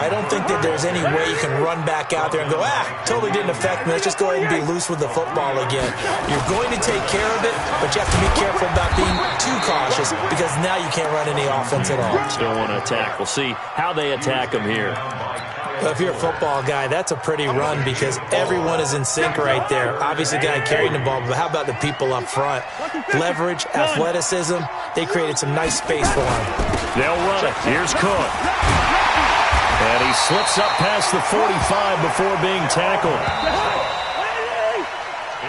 I don't think that there's any way you can run back out there and go, totally didn't affect me. Let's just go ahead and be loose with the football again. You're going to take care of it, but you have to be careful about being too cautious because now you can't run any offense at all. Still want to attack. We'll see how they attack him here. Well, if you're a football guy, that's a pretty run because everyone is in sync right there. Obviously, the guy carrying the ball, but how about the people up front? Leverage, athleticism, they created some nice space for him. They'll run it. Here's Cook. And he slips up past the 45 before being tackled.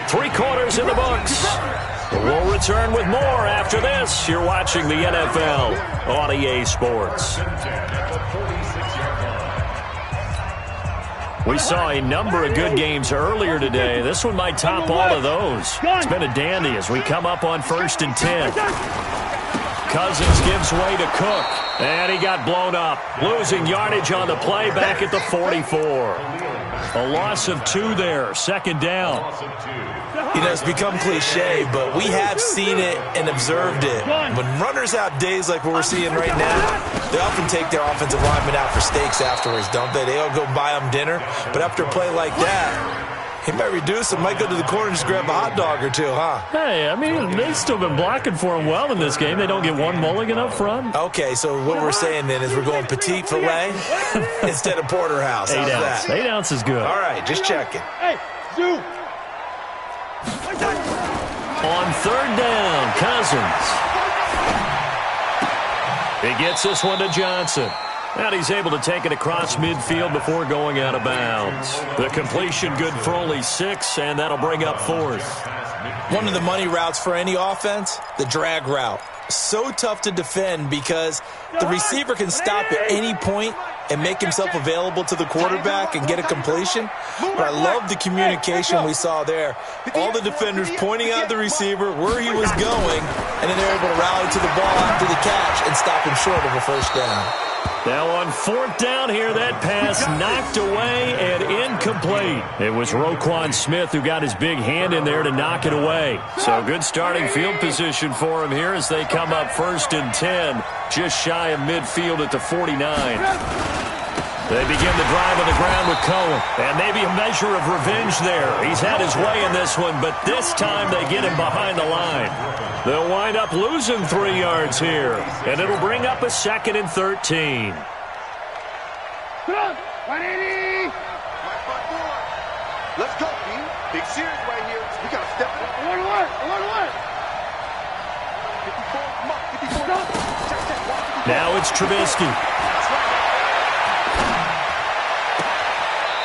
3 quarters in the books. We'll return with more after this. You're watching the NFL on EA Sports. We saw a number of good games earlier today. This one might top all of those. It's been a dandy as we come up on 1st and 10. Cousins gives way to Cook, and he got blown up. Losing yardage on the play back at the 44. A loss of 2 there, 2nd down. You know, it's become cliche, but we have seen it and observed it. When runners have days like what we're seeing right now, they often take their offensive linemen out for steaks afterwards, don't they? They all go buy them dinner, but after a play like that, he might reduce him, might go to the corner and just grab a hot dog or 2, huh? Hey, I mean, they've still been blocking for him well in this game. They don't get one mulligan up front. Okay, so what we're saying then is we're going petite filet instead of porterhouse. 8 ounce. That? 8 ounce is good. All right, just checking. Hey, Sue. On 3rd down, Cousins. He gets this one to Johnson. And he's able to take it across midfield before going out of bounds. The completion good for only 6, and that'll bring up 4th. One of the money routes for any offense, the drag route. So tough to defend because the receiver can stop at any point and make himself available to the quarterback and get a completion. But I love the communication we saw there. All the defenders pointing out the receiver, where he was going, and then they're able to rally to the ball after the catch and stop him short of a 1st down. Now on 4th down here, that pass knocked away and incomplete. It was Roquan Smith who got his big hand in there to knock it away. So good starting field position for him here as they come up 1st and 10, just shy of midfield at the 49. They begin the drive on the ground with Cohen, and maybe a measure of revenge there. He's had his way in this one, but this time they get him behind the line. They'll wind up losing 3 yards here, and it'll bring up a 2nd and 13. Let's go, team. Big series right here. We got to step it up. Alert. 54. Now it's Trubisky.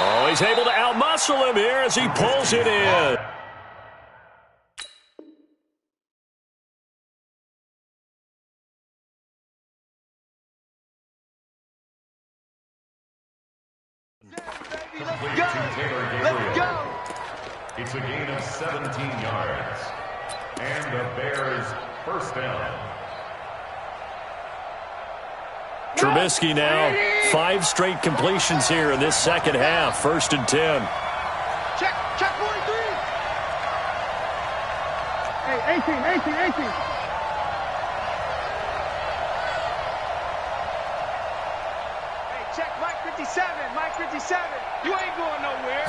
Oh, he's able to outmuscle him here as he pulls it in. Let's go. It's a gain of 17 yards. And the Bears 1st down. Trubisky now, 5 straight completions here in this 2nd half. 1st and 10. Check 43. Hey, 18. Hey, check Mike 57. You ain't going nowhere.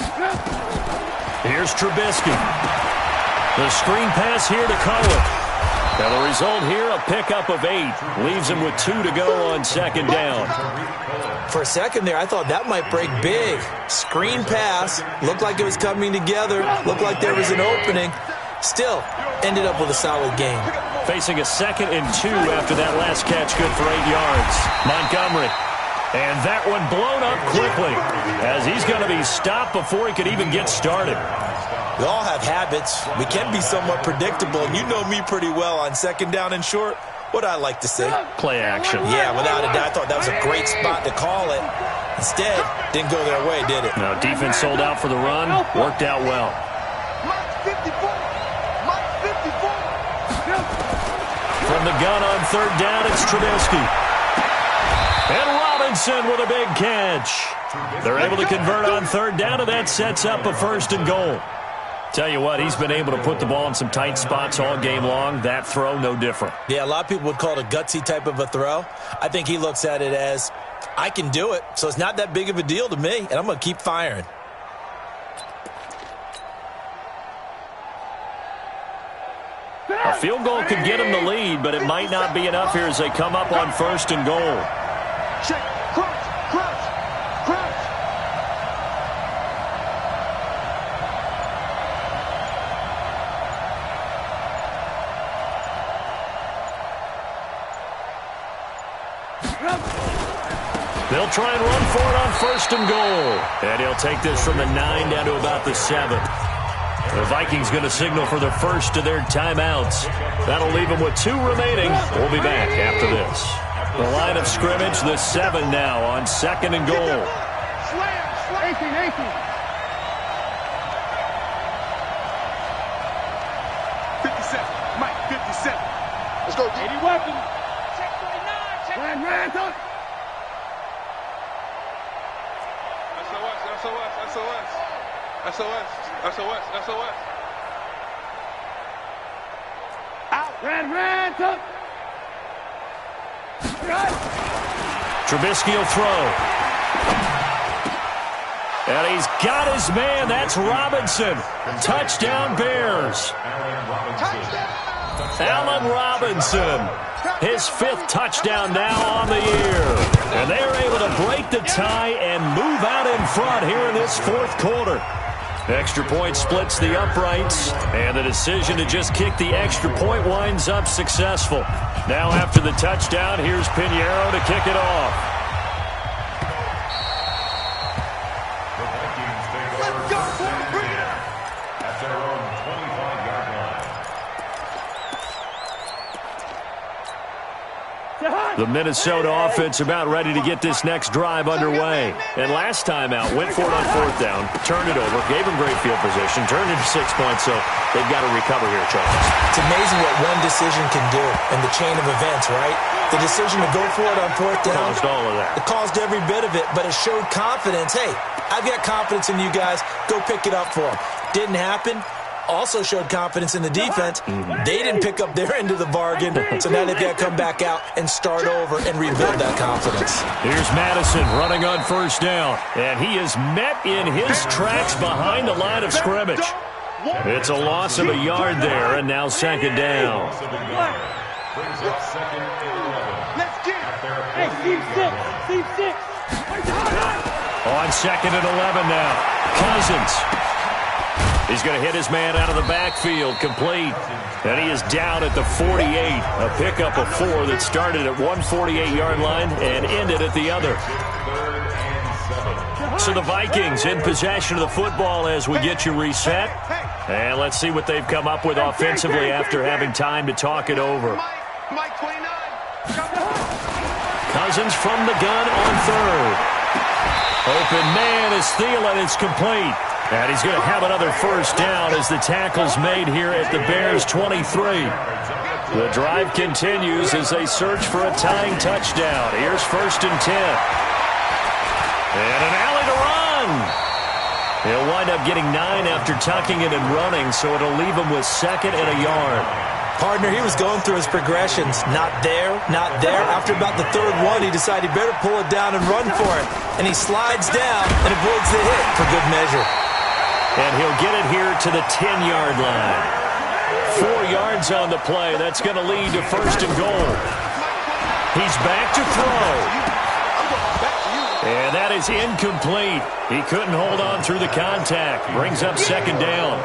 Here's Trubisky. The screen pass here to Cohen. Now the result here, a pickup of 8. Leaves him with 2 to go on 2nd down. For a second there, I thought that might break big. Screen pass. Looked like it was coming together. Looked like there was an opening. Still, ended up with a solid game. Facing a 2nd and 2 after that last catch, good for 8 yards. Montgomery. And that one blown up quickly as he's going to be stopped before he could even get started. We all have habits. We can be somewhat predictable, and you know me pretty well on 2nd down and short. What I like to say? Play action. Yeah, without a doubt. I thought that was a great spot to call it. Instead, didn't go their way, did it? No, defense sold out for the run. Worked out well. Mike 54. From the gun on 3rd down, it's Trubisky. And Robinson with a big catch. They're able to convert on 3rd down, and that sets up a 1st and goal. Tell you what, he's been able to put the ball in some tight spots all game long. That throw, no different. Yeah, a lot of people would call it a gutsy type of a throw. I think he looks at it as I can do it, so it's not that big of a deal to me, and I'm going to keep firing. A field goal could get them the lead, but it might not be enough here as they come up on 1st and goal. Check. Crouch. Crouch. Crouch. They'll try and run for it on 1st and goal. And he'll take this from the 9 down to about the 7. The Vikings going to signal for the first of their timeouts. That'll leave them with 2 remaining. We'll be back after this. The line of scrimmage, the 7 now on 2nd and goal. 18. Mike, 57. Let's go. 80 weapons. Check 29. Check. Ran, up. SOS. Out. Ran, up. Trubisky will throw. And he's got his man. That's Robinson. Touchdown, Bears. Allen Robinson. His 5th touchdown now on the year. And they are able to break the tie and move out in front here in this 4th quarter. Extra point splits the uprights, and the decision to just kick the extra point winds up successful. Now after the touchdown, here's Pinheiro to kick it off. The Vikings take over at their own 25-yard line. The Minnesota offense about ready to get this next drive underway. And last time out, went for it on 4th down, turned it over, gave them great field position, turned it to 6 points, so they've got to recover here, Charles. It's amazing what one decision can do in the chain of events, right? The decision to go for it on 4th down. Caused all of that. It caused every bit of it, but it showed confidence. Hey, I've got confidence in you guys. Go pick it up for them. Didn't happen. Also showed confidence in the defense. They didn't pick up their end of the bargain, so now they've got to come back out and start over and rebuild that confidence. Here's Madison running on 1st down, and he is met in his tracks behind the line of scrimmage. It's a loss of a yard there, and now 2nd down. Brings up 2nd and 11. Let's get it. Hey, Steve 6. On 2nd and 11 now. Cousins. He's going to hit his man out of the backfield, complete. And he is down at the 48. A pickup of 4 that started at 148-yard line and ended at the other. So the Vikings in possession of the football as we get you reset. And let's see what they've come up with offensively after having time to talk it over. Mike 29. Cousins from the gun on 3rd. Open man is Thielen. It's complete. And he's going to have another 1st down as the tackle's made here at the Bears' 23. The drive continues as they search for a tying touchdown. Here's 1st and 10. And an alley to run. He'll wind up getting 9 after tucking it and running, so it'll leave him with 2nd and a yard. Partner, he was going through his progressions. Not there, not there. After about the 3rd one, he decided he better pull it down and run for it. And he slides down and avoids the hit for good measure. And he'll get it here to the 10-yard line. 4 yards on the play. That's going to lead to 1st and goal. He's back to throw. And that is incomplete. He couldn't hold on through the contact. Brings up 2nd down.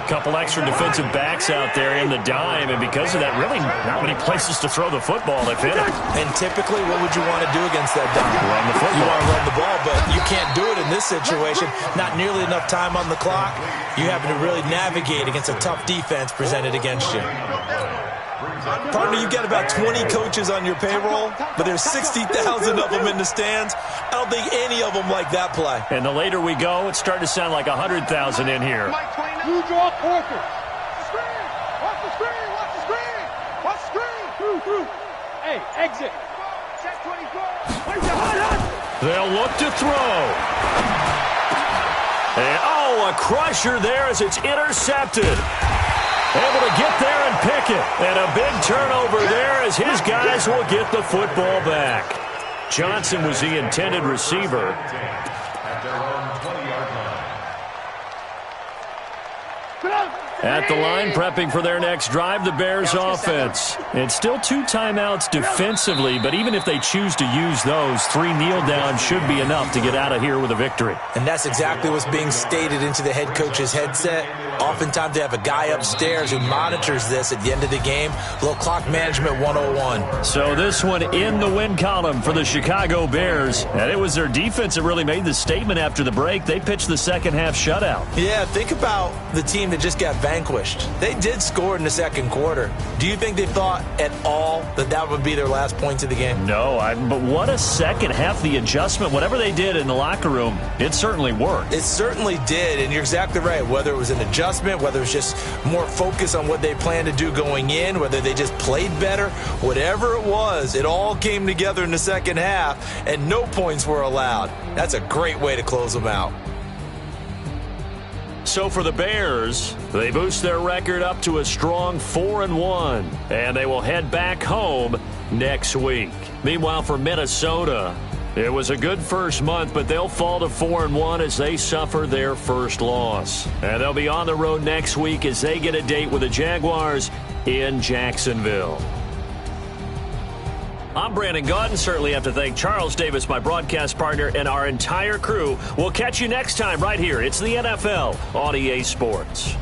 Couple extra defensive backs out there in the dime, and because of that, really not many places to throw the football if hit it. And typically, what would you want to do against that dime? Run the football. You want to run the ball, but you can't do it in this situation. Not nearly enough time on the clock. You having to really navigate against a tough defense presented against you. Partner, you've got about 20 coaches on your payroll, but there's 60,000 of them in the stands. I don't think any of them like that play. And the later we go, it's starting to sound like 100,000 in here. You draw Porter. Watch the screen. Watch the screen. Watch the screen. Through. Hey, exit. Check 24. They'll look to throw. And, a crusher there as it's intercepted. Able to get there and pick it. And a big turnover there as his guys will get the football back. Johnson was the intended receiver. At their own 20-yard line. At the line, prepping for their next drive, the Bears offense. It's still 2 timeouts defensively, but even if they choose to use those, 3 kneel downs should be enough to get out of here with a victory. And that's exactly what's being stated into the head coach's headset. Oftentimes they have a guy upstairs who monitors this at the end of the game. A little clock management 101. So this one in the win column for the Chicago Bears. And it was their defense that really made the statement after the break. They pitched the second half shutout. Yeah, think about the team that just got vanquished. They did score in the second quarter. Do you think they thought at all that that would be their last points of the game? No, but what a second half. The adjustment, whatever they did in the locker room, it certainly worked. It certainly did, and you're exactly right. Whether it was an adjustment, whether it was just more focus on what they planned to do going in, whether they just played better, whatever it was, it all came together in the second half, and no points were allowed. That's a great way to close them out. So for the Bears, they boost their record up to a strong 4-1, and they will head back home next week. Meanwhile, for Minnesota, it was a good first month, but they'll fall to 4-1 as they suffer their first loss. And they'll be on the road next week as they get a date with the Jaguars in Jacksonville. I'm Brandon Gaudin. Certainly have to thank Charles Davis, my broadcast partner, and our entire crew. We'll catch you next time right here. It's the NFL on EA Sports.